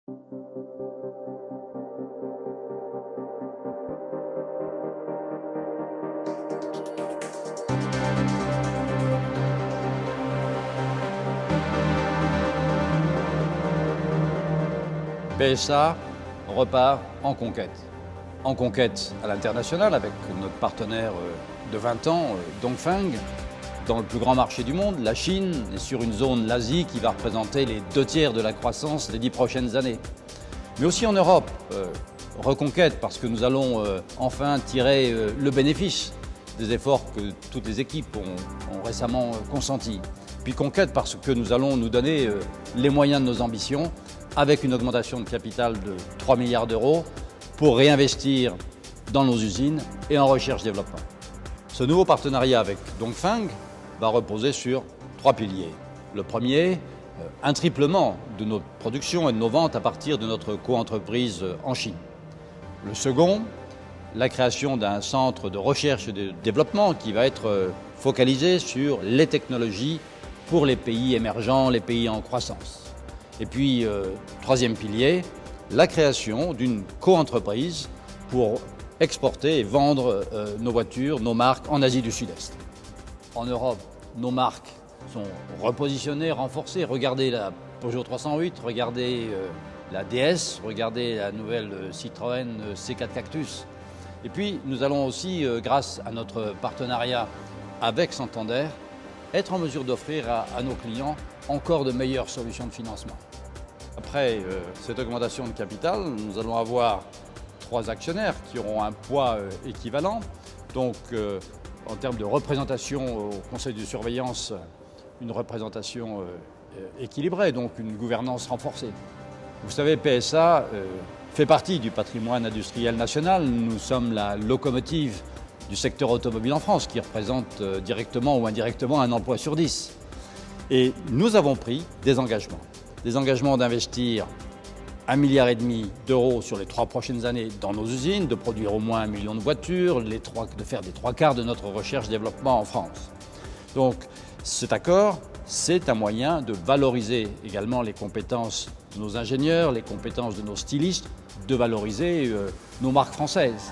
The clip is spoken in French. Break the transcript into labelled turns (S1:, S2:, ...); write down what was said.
S1: PSA repart en conquête. En conquête à l'international avec notre partenaire de 20 ans, Dongfeng, dans le plus grand marché du monde, la Chine, et sur une zone, l'Asie, qui va représenter les 2/3 de la croissance des 10 prochaines années. Mais aussi en Europe, reconquête, parce que nous allons enfin tirer le bénéfice des efforts que toutes les équipes ont récemment consentis. Puis conquête, parce que nous allons nous donner les moyens de nos ambitions, avec une augmentation de capital de 3 milliards d'euros pour réinvestir dans nos usines et en recherche-développement. Ce nouveau partenariat avec Dongfeng va reposer sur 3 piliers. Le premier, un triplement de notre production et de nos ventes à partir de notre co-entreprise en Chine. Le second, la création d'un centre de recherche et de développement qui va être focalisé sur les technologies pour les pays émergents, les pays en croissance. Et puis, troisième pilier, la création d'une co-entreprise pour exporter et vendre nos voitures, nos marques en Asie du Sud-Est. En Europe, nos marques sont repositionnées, renforcées. Regardez la Peugeot 308, regardez la DS, regardez la nouvelle Citroën C4 Cactus. Et puis, nous allons aussi, grâce à notre partenariat avec Santander, être en mesure d'offrir à nos clients encore de meilleures solutions de financement. Après cette augmentation de capital, nous allons avoir 3 actionnaires qui auront un poids équivalent. Donc, en termes de représentation au conseil de surveillance, une représentation équilibrée, donc une gouvernance renforcée. Vous savez, PSA fait partie du patrimoine industriel national. Nous sommes la locomotive du secteur automobile en France, qui représente directement ou indirectement un emploi sur 10. Et nous avons pris des engagements d'investir 1,5 milliard d'euros sur les 3 prochaines années dans nos usines, de produire au moins 1 million de voitures, de faire des 3/4 de notre recherche-développement en France. Donc cet accord, c'est un moyen de valoriser également les compétences de nos ingénieurs, les compétences de nos stylistes, de valoriser nos marques françaises.